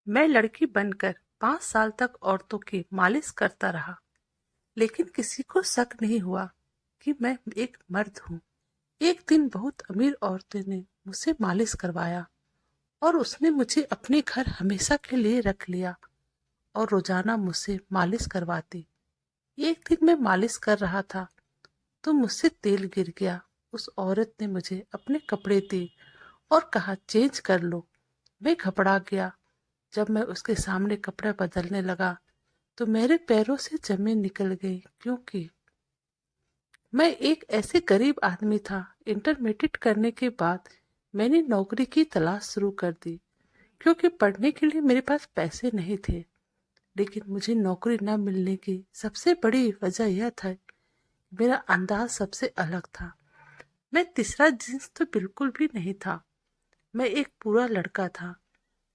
मैं लड़की बनकर 5 साल तक औरतों की मालिश करता रहा, लेकिन किसी को शक नहीं हुआ कि मैं एक मर्द हूँ। एक दिन बहुत अमीर औरत ने मुझसे मालिश करवाया और उसने मुझे अपने घर हमेशा के लिए रख लिया और रोजाना मुझसे मालिश करवाती। एक दिन मैं मालिश कर रहा था तो मुझसे तेल गिर गया। उस औरत ने मुझे अपने कपड़े दिए और कहा चेंज कर लो। मैं घबरा गया। जब मैं उसके सामने कपड़े बदलने लगा तो मेरे पैरों से जमीन निकल गई, क्योंकि मैं एक ऐसे गरीब आदमी था। इंटरमीडिएट करने के बाद मैंने नौकरी की तलाश शुरू कर दी, क्योंकि पढ़ने के लिए मेरे पास पैसे नहीं थे। लेकिन मुझे नौकरी न मिलने की सबसे बड़ी वजह यह था, मेरा अंदाज सबसे अलग था। मैं तीसरा जींस तो बिल्कुल भी नहीं था। मैं एक पूरा लड़का था,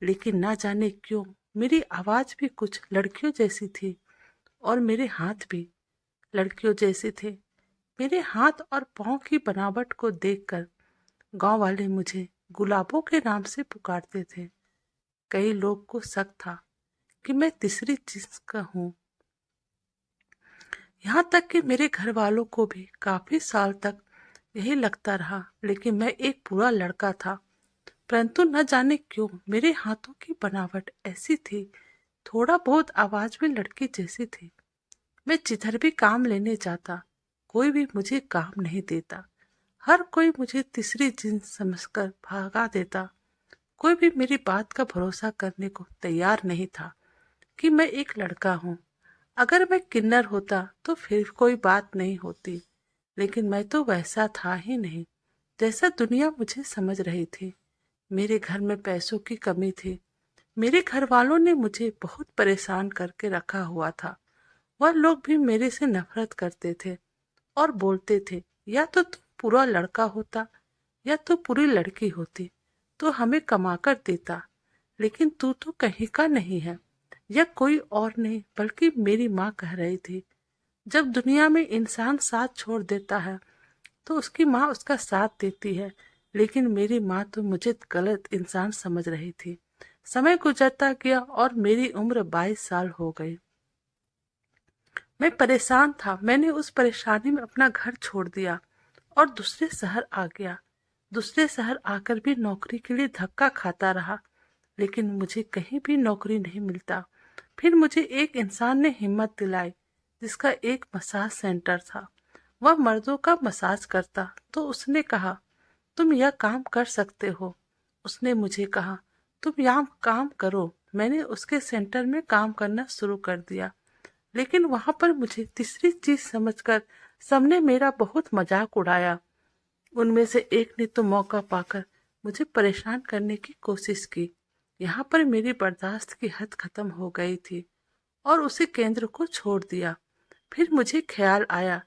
लेकिन ना जाने क्यों मेरी आवाज भी कुछ लड़कियों जैसी थी और मेरे हाथ भी लड़कियों जैसे थे। मेरे हाथ और पाँव की बनावट को देखकर गांव वाले मुझे गुलाबों के नाम से पुकारते थे। कई लोग को शक था कि मैं तीसरी जिन्स का हूँ। यहाँ तक कि मेरे घर वालों को भी काफी साल तक यही लगता रहा, लेकिन मैं एक पूरा लड़का था। परंतु न जाने क्यों मेरे हाथों की बनावट ऐसी थी, थोड़ा बहुत आवाज भी लड़की जैसी थी। मैं जिधर भी काम लेने जाता, कोई भी मुझे काम नहीं देता। हर कोई मुझे तीसरी जिन्स समझकर भगा देता। कोई भी मेरी बात का भरोसा करने को तैयार नहीं था कि मैं एक लड़का हूँ। अगर मैं किन्नर होता तो फिर कोई बात नहीं होती, लेकिन मैं तो वैसा था ही नहीं जैसा दुनिया मुझे समझ रही थी। मेरे घर में पैसों की कमी थी। मेरे घर वालों ने मुझे बहुत परेशान करके रखा हुआ था। वह लोग भी मेरे से नफरत करते थे और बोलते थे, या तो तू पूरा लड़का होता या तो पूरी लड़की होती तो हमें कमा कर देता, लेकिन तू तो कहीं का नहीं है। यह कोई और नहीं बल्कि मेरी माँ कह रही थी। जब दुनिया में इंसान साथ छोड़ देता है तो उसकी माँ उसका साथ देती है, लेकिन मेरी माँ तो मुझे गलत इंसान समझ रही थी। समय गुजरता गया और मेरी उम्र 22 साल हो गई। मैं परेशान था। मैंने उस परेशानी में अपना घर छोड़ दिया और दूसरे शहर आ गया। दूसरे शहर आकर भी नौकरी के लिए धक्का खाता रहा, लेकिन मुझे कहीं भी नौकरी नहीं मिलता। फिर मुझे एक इंसान ने हिम्मत दिलाई, जिसका एक मसाज सेंटर था। वह मर्दों का मसाज करता। तो उसने कहा, तुम यह काम कर सकते हो। उसने मुझे कहा, तुम यहाँ काम करो। मैंने उसके सेंटर में काम करना शुरू कर दिया, लेकिन वहां पर मुझे तीसरी चीज समझकर सबने मेरा बहुत मजाक उड़ाया। उनमें से एक ने तो मौका पाकर मुझे परेशान करने की कोशिश की। यहाँ पर मेरी बर्दाश्त की हद खत्म हो गई थी और उसी केंद्र को छोड़ दिया। फिर मुझे ख्याल आया,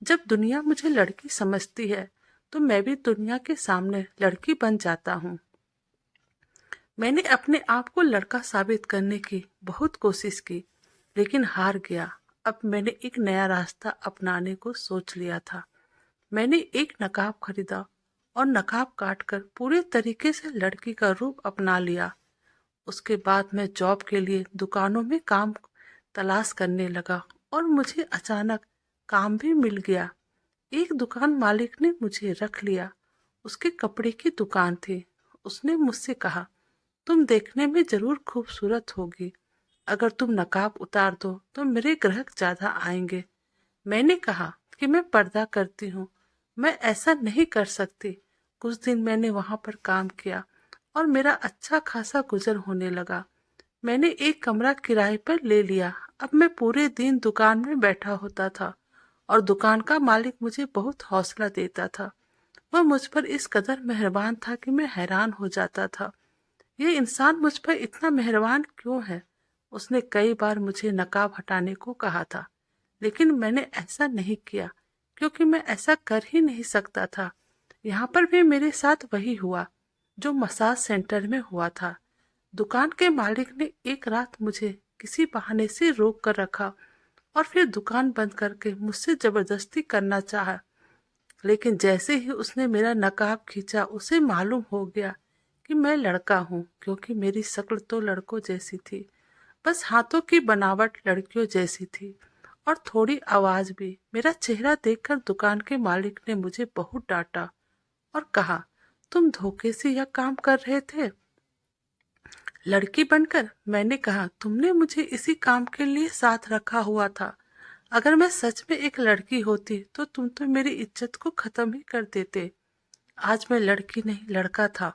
जब दुनिया मुझे लड़की समझती है तो मैं भी दुनिया के सामने लड़की बन जाता हूँ। मैंने अपने आप को लड़का साबित करने की बहुत कोशिश की, लेकिन हार गया। अब मैंने एक नया रास्ता अपनाने को सोच लिया था। मैंने एक नकाब खरीदा और नकाब काटकर पूरे तरीके से लड़की का रूप अपना लिया। उसके बाद मैं जॉब के लिए दुकानों में काम तलाश करने लगा और मुझे अचानक काम भी मिल गया। एक दुकान मालिक ने मुझे रख लिया। उसके कपड़े की दुकान थी। उसने मुझसे कहा, तुम देखने में जरूर खूबसूरत होगी। अगर तुम नकाब उतार दो तो मेरे ग्राहक ज्यादा आएंगे। मैंने कहा कि मैं पर्दा करती हूँ, मैं ऐसा नहीं कर सकती। कुछ दिन मैंने वहां पर काम किया और मेरा अच्छा खासा गुजर होने लगा। मैंने एक कमरा किराए पर ले लिया। अब मैं पूरे दिन दुकान में बैठा होता था और दुकान का मालिक मुझे बहुत हौसला देता था। वह मुझ पर इस कदर मेहरबान था कि मैं हैरान हो जाता था। ये इंसान मुझ पर इतना मेहरबान क्यों है? उसने कई बार मुझे नकाब हटाने को कहा था, लेकिन मैंने ऐसा नहीं किया, क्योंकि मैं ऐसा कर ही नहीं सकता था। यहाँ पर भी मेरे साथ वही हुआ जो मसाज सेंटर में हुआ था। दुकान के मालिक ने एक रात मुझे किसी बहाने से रोक कर रखा और फिर दुकान बंद करके मुझसे जबरदस्ती करना चाहा। लेकिन जैसे ही उसने मेरा नकाब खींचा, उसे मालूम हो गया कि मैं लड़का हूँ, क्योंकि मेरी शक्ल तो लड़कों जैसी थी, बस हाथों की बनावट लड़कियों जैसी थी और थोड़ी आवाज भी। मेरा चेहरा देखकर दुकान के मालिक ने मुझे बहुत डांटा और कहा, तुम धोखे से यह काम कर रहे थे लड़की बनकर। मैंने कहा, तुमने मुझे इसी काम के लिए साथ रखा हुआ था। अगर मैं सच में एक लड़की होती तो तुम तो मेरी इज्जत को खत्म ही कर देते। आज मैं लड़की नहीं, लड़का था।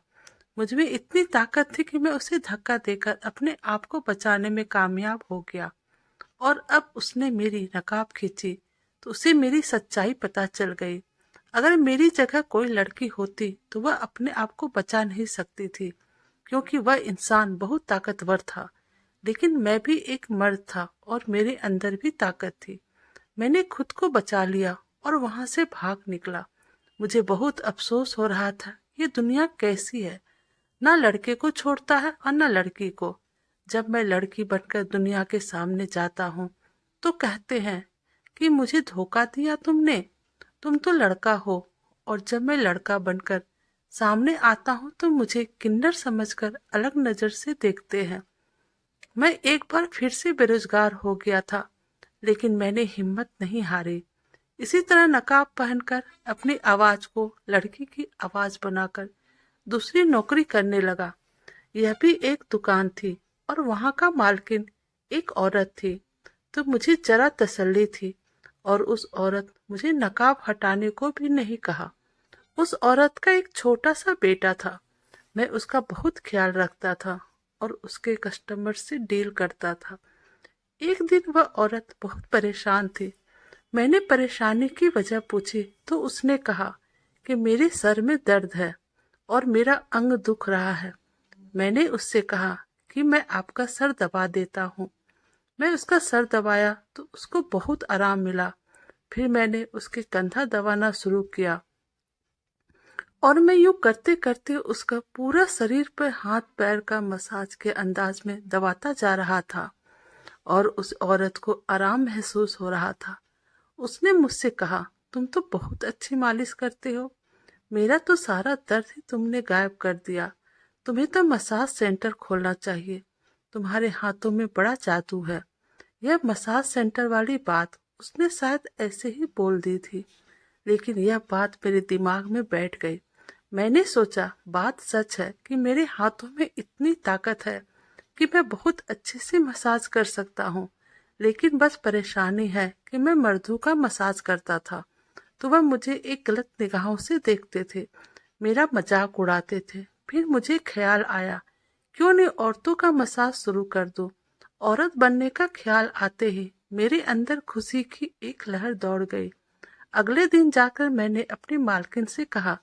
मुझ में इतनी ताकत थी कि मैं उसे धक्का देकर अपने आप को बचाने में कामयाब हो गया। और अब उसने मेरी नकाब खींची तो उसे मेरी सच्चाई पता चल गई। अगर मेरी जगह कोई लड़की होती तो वह अपने आप को बचा नहीं सकती थी, क्योंकि वह इंसान बहुत ताकतवर था। लेकिन मैं भी एक मर्द था और मेरे अंदर भी ताकत थी। मैंने खुद को बचा लिया और वहां से भाग निकला। मुझे बहुत अफसोस हो रहा था, ये दुनिया कैसी है, ना लड़के को छोड़ता है और ना लड़की को। जब मैं लड़की बनकर दुनिया के सामने जाता हूँ तो कहते हैं कि मुझे धोखा दिया तुमने, तुम तो लड़का हो। और जब मैं लड़का बनकर सामने आता हूँ तो मुझे किन्नर समझकर अलग नजर से देखते हैं। मैं एक बार फिर से बेरोजगार हो गया था, लेकिन मैंने हिम्मत नहीं हारी। इसी तरह नकाब पहनकर अपनी आवाज को लड़की की आवाज बनाकर दूसरी नौकरी करने लगा। यह भी एक दुकान थी और वहां का मालकिन एक औरत थी। तो मुझे जरा तसल्ली थी और उस औरत मुझे नकाब हटाने को भी नहीं कहा। उस औरत का एक छोटा सा बेटा था। मैं उसका बहुत ख्याल रखता था और उसके कस्टमर से डील करता था। एक दिन वह औरत बहुत परेशान थी। मैंने परेशानी की वजह पूछी तो उसने कहा कि मेरे सर में दर्द है और मेरा अंग दुख रहा है। मैंने उससे कहा कि मैं आपका सर दबा देता हूँ। मैं उसका सर दबाया तो उसको बहुत आराम मिला। फिर मैंने उसके कंधा दबाना शुरू किया और मैं यूं करते करते उसका पूरा शरीर पर हाथ पैर का मसाज के अंदाज में दबाता जा रहा था और उस औरत को आराम महसूस हो रहा था। उसने मुझसे कहा, तुम तो बहुत अच्छी मालिश करते हो, मेरा तो सारा दर्द ही तुमने गायब कर दिया। तुम्हें तो मसाज सेंटर खोलना चाहिए, तुम्हारे हाथों में बड़ा जादू है। यह मसाज सेंटर वाली बात उसने शायद ऐसे ही बोल दी थी, लेकिन यह बात मेरे दिमाग में बैठ गई। मैंने सोचा, बात सच है कि मेरे हाथों में इतनी ताकत है कि मैं बहुत अच्छे से मसाज कर सकता हूँ। लेकिन बस परेशानी है कि मैं मर्दों का मसाज करता था तो वह मुझे एक गलत निगाहों से देखते थे, मेरा मजाक उड़ाते थे। फिर मुझे ख्याल आया, क्यों नहीं औरतों का मसाज शुरू कर दूं। औरत बनने का ख्याल आते ही मेरे अंदर खुशी की एक लहर दौड़ गई। अगले दिन जाकर मैंने अपनी मालकिन से कहा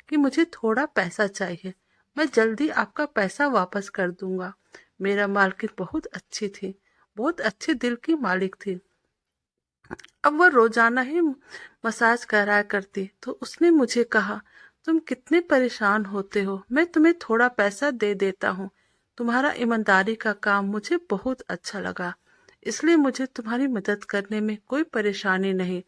कि मुझे थोड़ा पैसा चाहिए, मैं जल्दी आपका पैसा वापस कर दूंगा। मेरा मालकिन बहुत अच्छी थी, बहुत अच्छे दिल की मालिक थी। अब वह रोजाना ही मसाज कराया करती। तो उसने मुझे कहा, तुम कितने परेशान होते हो, मैं तुम्हें थोड़ा पैसा दे देता हूँ। तुम्हारा ईमानदारी का काम मुझे बहुत अच्छा लगा, इसलिए मुझे तुम्हारी मदद करने में कोई परेशानी नहीं।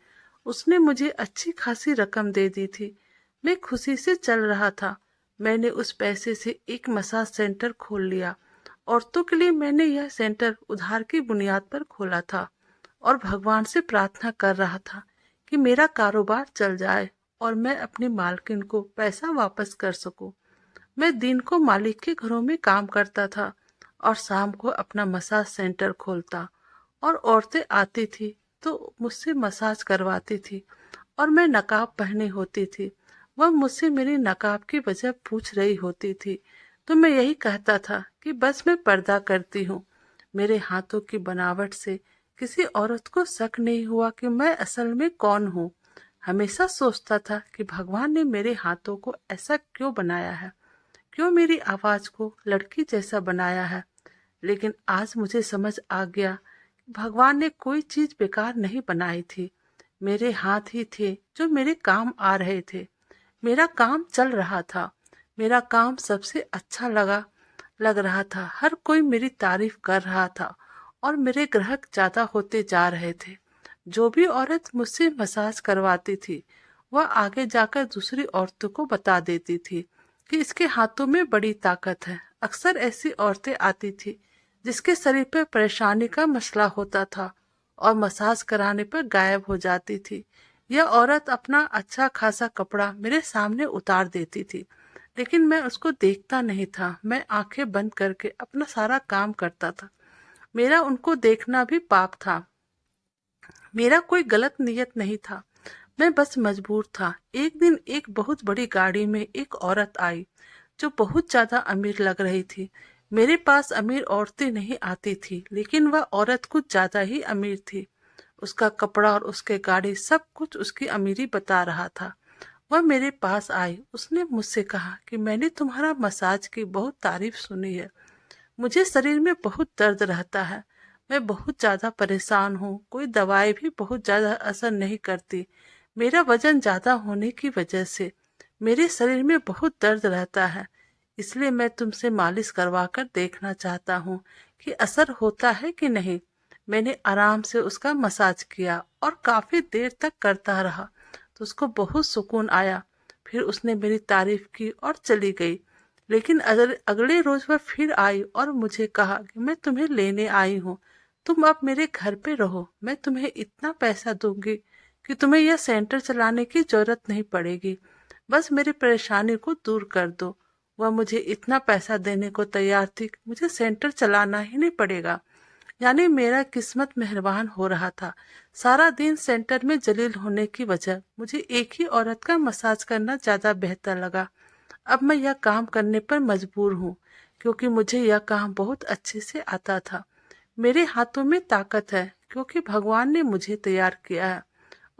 उसने मुझे अच्छी खासी रकम दे दी थी। मैं खुशी से चल रहा था। मैंने उस पैसे से एक मसाज सेंटर खोल लिया। औरतों के लिए मैंने यह सेंटर उधार की बुनियाद पर खोला था और भगवान से प्रार्थना कर रहा था कि मेरा कारोबार चल जाए और मैं अपनी मालकिन को पैसा वापस कर सकूं। मैं दिन को मालिक के घरों में काम करता था और शाम को अपना मसाज सेंटर खोलता और औरतें आती थी तो मुझसे मसाज करवाती थी और मैं नकाब पहने होती थी। वह मुझसे मेरी नकाब की वजह पूछ रही होती थी तो मैं यही कहता था कि बस मैं पर्दा करती हूँ। मेरे हाथों की बनावट से किसी औरत को शक नहीं हुआ कि मैं असल में कौन हूँ। हमेशा सोचता था कि भगवान ने मेरे हाथों को ऐसा क्यों बनाया है, क्यों मेरी आवाज को लड़की जैसा बनाया है। लेकिन आज मुझे समझ आ गया कि भगवान ने कोई चीज बेकार नहीं बनाई थी। मेरे हाथ ही थे जो मेरे काम आ रहे थे। मेरा काम चल रहा था, मेरा काम सबसे अच्छा लग रहा था। हर कोई मेरी तारीफ कर रहा था और मेरे ग्राहक ज्यादा होते जा रहे थे। जो भी औरत मुझसे मसाज करवाती थी वह आगे जाकर दूसरी औरतों को बता देती थी कि इसके हाथों में बड़ी ताकत है। अक्सर ऐसी औरतें आती थी जिसके शरीर पर परेशानी का मसला होता था और मसाज कराने पर गायब हो जाती थी। यह औरत अपना अच्छा खासा कपड़ा मेरे सामने उतार देती थी, लेकिन मैं उसको देखता नहीं था। मैं आंखें बंद करके अपना सारा काम करता था। मेरा उनको देखना भी पाप था। मेरा कोई गलत नियत नहीं था, मैं बस मजबूर था। एक दिन एक बहुत बड़ी गाड़ी में एक औरत आई जो बहुत ज्यादा अमीर लग रही थी। मेरे पास अमीर औरतें नहीं आती थी, लेकिन वह औरत कुछ ज्यादा ही अमीर थी। उसका कपड़ा और उसके गाड़ी सब कुछ उसकी अमीरी बता रहा था। वह मेरे पास आई। उसने मुझसे कहा कि मैंने तुम्हारा मसाज की बहुत तारीफ सुनी है। मुझे शरीर में बहुत दर्द रहता है। मैं बहुत ज्यादा परेशान हूँ। कोई दवाई भी बहुत ज्यादा असर नहीं करती। मेरा वजन ज्यादा होने की वजह से मेरे शरीर में बहुत दर्द रहता है। इसलिए मैं तुमसे मालिश करवा कर देखना चाहता हूँ कि असर होता है कि नहीं। मैंने आराम से उसका मसाज किया और काफी देर तक करता रहा, तो उसको बहुत सुकून आया। फिर उसने मेरी तारीफ की और चली गई। लेकिन अगले रोज वह फिर आई और मुझे कहा कि मैं तुम्हें लेने आई हूँ, तुम अब मेरे घर पे रहो। मैं तुम्हें इतना पैसा दूंगी कि तुम्हें यह सेंटर चलाने की जरूरत नहीं पड़ेगी। बस मेरी परेशानी को दूर कर दो। वह मुझे इतना पैसा देने को तैयार थी कि मुझे सेंटर चलाना ही नहीं पड़ेगा। यानी मेरा किस्मत मेहरबान हो रहा था। सारा दिन सेंटर में जलील होने की वजह मुझे एक ही औरत का मसाज करना ज्यादा बेहतर लगा। अब मैं यह काम करने पर मजबूर हूँ, क्योंकि मुझे यह काम बहुत अच्छे से आता था। मेरे हाथों में ताकत है क्योंकि भगवान ने मुझे तैयार किया है।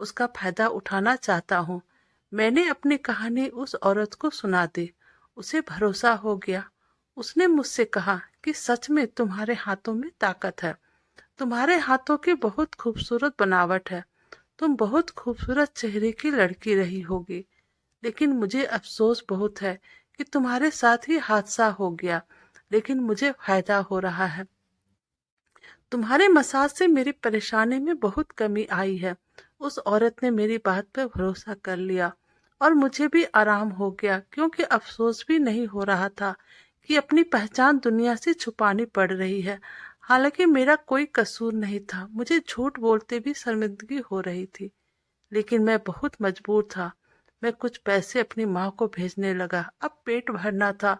उसका फायदा उठाना चाहता हूँ। मैंने अपनी कहानी उस औरत को सुना दी। उसे भरोसा हो गया। उसने मुझसे कहा कि सच में तुम्हारे हाथों में ताकत है। तुम्हारे हाथों की बहुत खूबसूरत बनावट है। तुम बहुत खूबसूरत चेहरे की लड़की रही होगी। लेकिन मुझे अफसोस बहुत है कि तुम्हारे साथ ही हादसा हो गया। लेकिन मुझे फायदा हो रहा है। तुम्हारे मसाज से मेरी परेशानी में बहुत कमी आई है। उस औरत ने मेरी बात पर भरोसा कर लिया और मुझे भी आराम हो गया, क्योंकि अफसोस भी नहीं हो रहा था कि अपनी पहचान दुनिया से छुपानी पड़ रही है। हालांकि मेरा कोई कसूर नहीं था। मुझे झूठ बोलते भी शर्मिंदगी हो रही थी, लेकिन मैं बहुत मजबूर था। मैं कुछ पैसे अपनी माँ को भेजने लगा। अब पेट भरना था,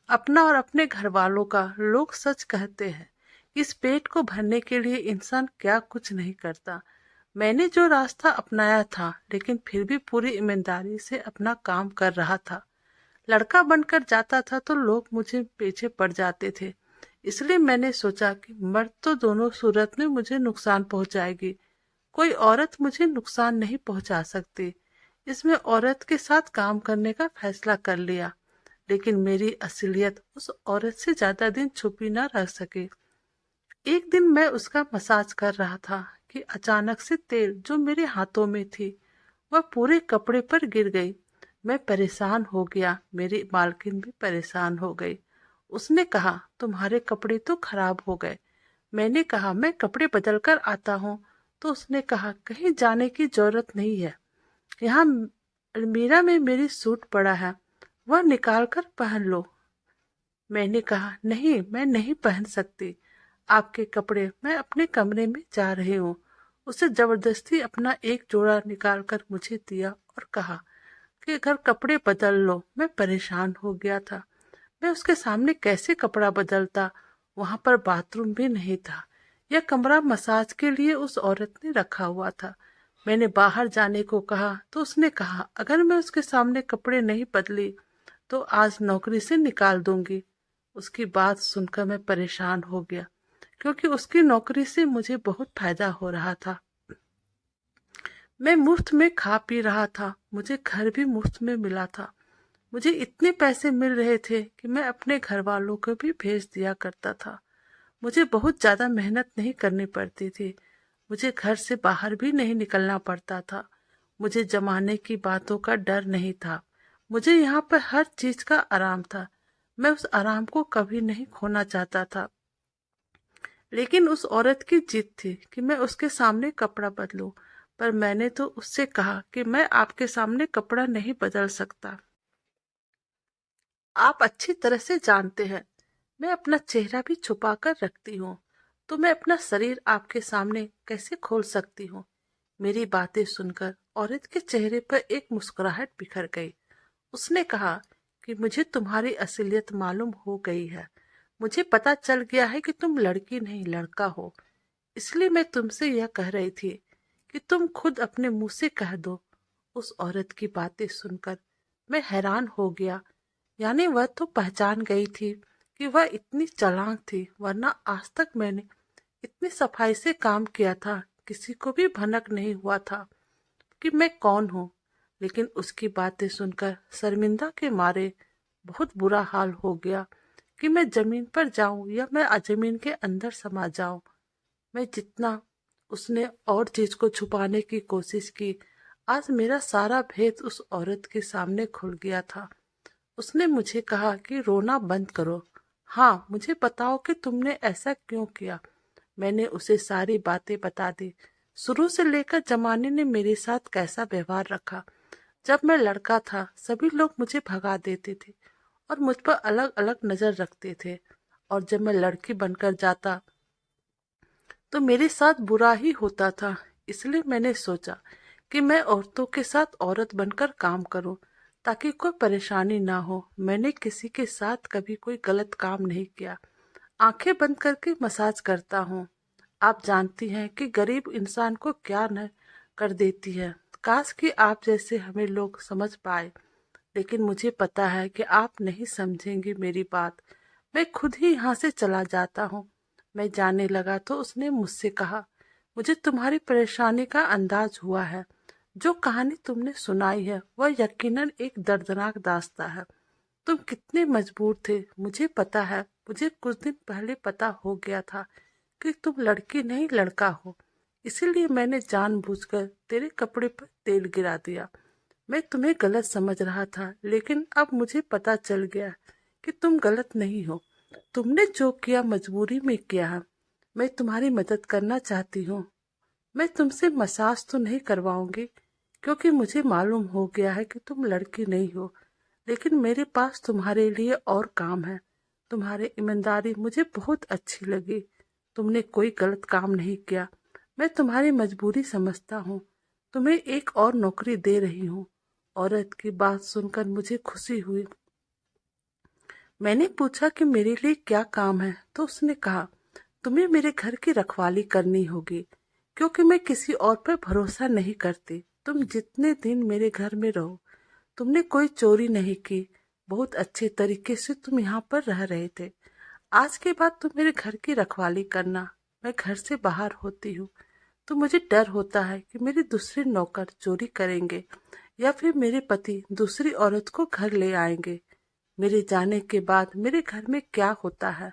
अपना और अपने घर वालों का। लोग सच कहते हैं, इस पेट को भरने के लिए इंसान क्या कुछ नहीं करता। मैंने जो रास्ता अपनाया था, लेकिन फिर भी पूरी ईमानदारी से अपना काम कर रहा था। लड़का बनकर जाता था तो लोग मुझे पीछे पड़ जाते थे। इसलिए मैंने सोचा कि मर्द तो दोनों सूरत में मुझे नुकसान पहुंचाएगी, कोई औरत मुझे नुकसान नहीं पहुंचा सकती। इसमें औरत के साथ काम करने का फैसला कर लिया। लेकिन मेरी असलियत उस औरत से ज्यादा दिन छुपी न रह सकी। एक दिन मैं उसका मसाज कर रहा था कि अचानक से तेल जो मेरे हाथों में थी वह पूरे कपड़े पर गिर गई। मैं परेशान हो गया। मेरी मालकिन भी परेशान हो गई। उसने कहा, तुम्हारे कपड़े तो खराब हो गए। मैंने कहा, मैं कपड़े बदल कर आता हूँ। तो उसने कहा, कहीं जाने की जरूरत नहीं है, यहाँ अलमीरा में मेरी सूट पड़ा है, वह निकाल कर पहन लो। मैंने कहा, नहीं, मैं नहीं पहन सकती आपके कपड़े। मैं अपने कमरे में जा रही हूँ। उसे जबरदस्ती अपना एक जोड़ा निकाल कर मुझे दिया और कहा कि घर कपड़े बदल लो। मैं परेशान हो गया था। मैं उसके सामने कैसे कपड़ा बदलता। वहां पर बाथरूम भी नहीं था। यह कमरा मसाज के लिए उस औरत ने रखा हुआ था। मैंने बाहर जाने को कहा तो उसने कहा, अगर मैं उसके सामने कपड़े नहीं बदली तो आज नौकरी से निकाल दूंगी। उसकी बात सुनकर मैं परेशान हो गया, क्योंकि उसकी नौकरी से मुझे बहुत फायदा हो रहा था। मैं मुफ्त में खा पी रहा था। मुझे घर भी मुफ्त में मिला था। मुझे इतने पैसे मिल रहे थे कि मैं अपने घर वालों को भी भेज दिया करता था। मुझे बहुत ज्यादा मेहनत नहीं करनी पड़ती थी। मुझे घर से बाहर भी नहीं निकलना पड़ता था। मुझे जमाने की बातों का डर नहीं था। मुझे यहाँ पर हर चीज का आराम था। मैं उस आराम को कभी नहीं खोना चाहता था। लेकिन उस औरत की जिद थी कि मैं उसके सामने कपड़ा बदलूं। पर मैंने तो उससे कहा कि मैं आपके सामने कपड़ा नहीं बदल सकता। आप अच्छी तरह से जानते हैं मैं अपना चेहरा भी छुपा कर रखती हूँ, तो मैं अपना शरीर आपके सामने कैसे खोल सकती हूँ। मेरी बातें सुनकर औरत के चेहरे पर एक मुस्कुराहट बिखर गई। उसने कहा कि मुझे तुम्हारी असलियत मालूम हो गई है। मुझे पता चल गया है कि तुम लड़की नहीं लड़का हो। इसलिए मैं तुमसे यह कह रही थी कि तुम खुद अपने मुंह से कह दो। उस औरत की बातें सुनकर मैं हैरान हो गया। यानी वह तो पहचान गई थी कि वह इतनी चालाक थी, वरना आज तक मैंने इतनी सफाई से काम किया था, किसी को भी भनक नहीं हुआ था कि मैं कौन हूँ। लेकिन उसकी बातें सुनकर शर्मिंदा के मारे बहुत बुरा हाल हो गया कि मैं जमीन पर जाऊं या मैं जमीन के अंदर समा जाऊं। मैं जितना उसने और चीज को छुपाने की कोशिश की, आज मेरा सारा भेद उस औरत के सामने खुल गया था। उसने मुझे कहा कि रोना बंद करो। हाँ, मुझे बताओ कि तुमने ऐसा क्यों किया। मैंने उसे सारी बातें बता दी। शुरू से लेकर जमाने ने मेरे साथ कैसा व्यवहार रखा। जब मैं लड़का था सभी लोग मुझे भगा देते थे और मुझ पर अलग अलग नजर रखते थे, और जब मैं लड़की बनकर जाता तो मेरे साथ बुरा ही होता था। इसलिए मैंने सोचा कि मैं औरतों के साथ औरत बनकर काम करूं ताकि कोई परेशानी ना हो। मैंने किसी के साथ कभी कोई गलत काम नहीं किया। आंखें बंद करके मसाज करता हूँ। आप जानती हैं कि गरीब इंसान को क्या न कर देती है। काश कि आप जैसे हमें लोग समझ पाए, लेकिन मुझे पता है कि आप नहीं समझेंगी मेरी बात। मैं खुद ही यहाँ से चला जाता हूँ। मैं जाने लगा तो उसने मुझसे कहा, मुझे तुम्हारी परेशानी का अंदाज हुआ है। जो कहानी तुमने सुनाई है वह यकीनन एक दर्दनाक दास्तां है। तुम कितने मजबूर थे मुझे पता है। मुझे कुछ दिन पहले पता हो गया था कि तुम लड़की नहीं लड़का हो। इसीलिए मैंने जानबूझकर तेरे कपड़े पर तेल गिरा दिया। मैं तुम्हें गलत समझ रहा था, लेकिन अब मुझे पता चल गया कि तुम गलत नहीं हो। तुमने जो किया मजबूरी में किया है। मैं तुम्हारी मदद करना चाहती हूँ। मैं तुमसे मसाज तो नहीं करवाऊंगी क्योंकि मुझे मालूम हो गया है कि तुम लड़की नहीं हो, लेकिन मेरे पास तुम्हारे लिए और काम है। तुम्हारी ईमानदारी मुझे बहुत अच्छी लगी। तुमने कोई गलत काम नहीं किया। मैं तुम्हारी मजबूरी समझता हूँ। तुम्हें एक और नौकरी दे रही हूँ। औरत की बात सुनकर मुझे खुशी हुई। मैंने पूछा कि मेरे लिए क्या काम है, तो उसने कहा, तुम्हें मेरे घर की रखवाली करनी होगी क्योंकि मैं किसी और पर भरोसा नहीं करती। तुम जितने दिन मेरे घर में रहो, तुमने कोई चोरी नहीं की। बहुत अच्छे तरीके से तुम यहाँ पर रह रहे थे। आज के बाद तुम मेरे घर की रखवाली करना। मैं घर से बाहर होती हूँ तो मुझे डर होता है कि मेरे दूसरे नौकर चोरी करेंगे या फिर मेरे पति दूसरी औरत को घर ले आएंगे। मेरे जाने के बाद मेरे घर में क्या होता है,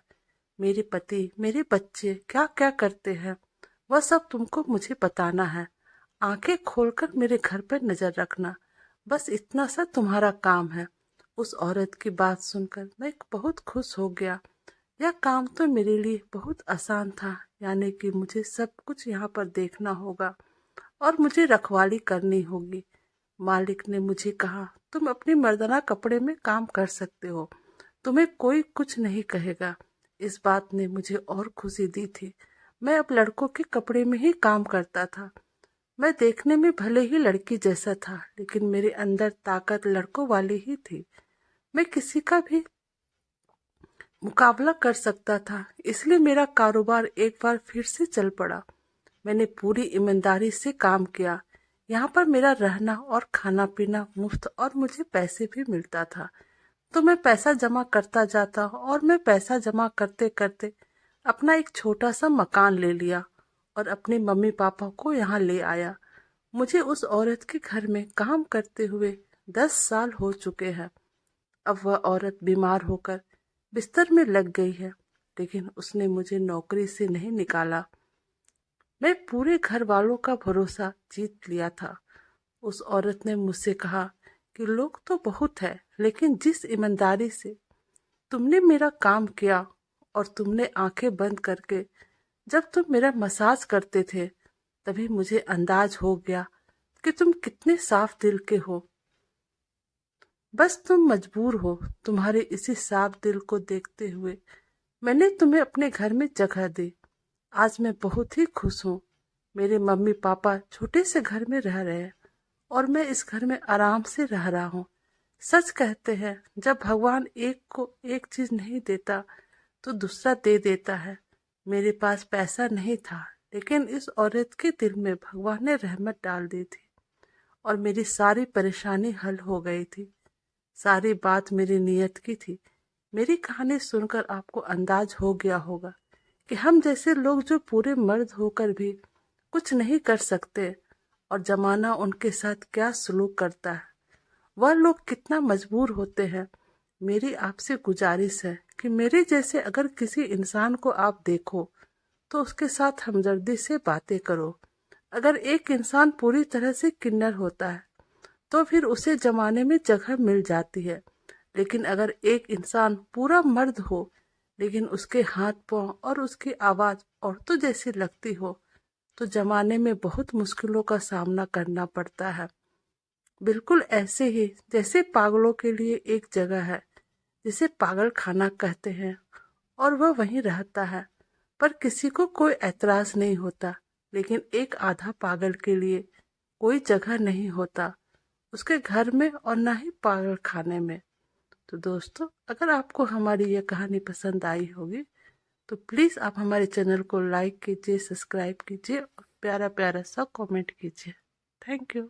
मेरे पति मेरे बच्चे क्या क्या करते हैं, वह सब तुमको मुझे बताना है। आंखें खोलकर मेरे घर पर नजर रखना, बस इतना सा तुम्हारा काम है। उस औरत की बात सुनकर मैं बहुत खुश हो गया। यह काम तो मेरे लिए बहुत आसान था, यानी कि मुझे सब कुछ यहाँ पर देखना होगा और मुझे रखवाली करनी होगी। मालिक ने मुझे कहा, तुम अपने मर्दाना कपड़े में काम कर सकते हो, तुम्हें कोई कुछ नहीं कहेगा। इस बात ने मुझे और खुशी दी थी। मैं अब लड़कों के कपड़े में ही काम करता था। मैं देखने में भले ही लड़की जैसा था, लेकिन मेरे अंदर ताकत लड़कों वाली ही थी। मैं किसी का भी मुकाबला कर सकता था। इसलिए मेरा कारोबार एक बार फिर से चल पड़ा। मैंने पूरी ईमानदारी से काम किया। यहाँ पर मेरा रहना और खाना पीना मुफ्त और मुझे पैसे भी मिलता था। तो मैं पैसा जमा करता जाता और मैं पैसा जमा करते करते अपना एक छोटा सा मकान ले लिया और अपने मम्मी पापा को यहाँ ले आया। मुझे उस औरत के घर में काम करते हुए 10 साल हो चुके हैं। अब वह औरत बीमार होकर बिस्तर में लग गई है, लेकिन उसने मुझे नौकरी से नहीं निकाला। मैं पूरे घर वालों का भरोसा जीत लिया था। उस औरत ने मुझसे कहा कि लोग तो बहुत है, लेकिन जिस ईमानदारी से तुमने मेरा काम किया और तुमने आंखें बंद करके जब तुम मेरा मसाज करते थे, तभी मुझे अंदाज हो गया कि तुम कितने साफ दिल के हो। बस तुम मजबूर हो। तुम्हारे इसी साफ दिल को देखते हुए मैंने तुम्हें अपने घर में जगह दी। आज मैं बहुत ही खुश हूँ। मेरे मम्मी पापा छोटे से घर में रह रहे हैं और मैं इस घर में आराम से रह रहा हूँ। सच कहते हैं, जब भगवान एक को एक चीज नहीं देता तो दूसरा दे देता है। मेरे पास पैसा नहीं था, लेकिन इस औरत के दिल में भगवान ने रहमत डाल दी थी और मेरी सारी परेशानी हल हो गई थी। सारी बात मेरी नीयत की थी। मेरी कहानी सुनकर आपको अंदाज हो गया होगा कि हम जैसे लोग जो पूरे मर्द होकर भी कुछ नहीं कर सकते और जमाना उनके साथ क्या सलूक करता है, वह लोग कितना मजबूर होते हैं। मेरी आपसे गुजारिश है कि मेरे जैसे अगर किसी इंसान को आप देखो तो उसके साथ हमदर्दी से बातें करो। अगर एक इंसान पूरी तरह से किन्नर होता है तो फिर उसे जमाने में जगह मिल जाती है, लेकिन अगर एक इंसान पूरा मर्द हो लेकिन उसके हाथ पांव और उसकी आवाज औरतों जैसी लगती हो तो जमाने में बहुत मुश्किलों का सामना करना पड़ता है। बिल्कुल ऐसे ही जैसे पागलों के लिए एक जगह है जिसे पागल खाना कहते हैं और वह वहीं रहता है, पर किसी को कोई ऐतराज नहीं होता। लेकिन एक आधा पागल के लिए कोई जगह नहीं होता, उसके घर में और ना ही पागल खाने में। तो दोस्तों, अगर आपको हमारी यह कहानी पसंद आई होगी तो प्लीज़ आप हमारे चैनल को लाइक कीजिए, सब्सक्राइब कीजिए और प्यारा प्यारा सा कमेंट कीजिए। Thank you.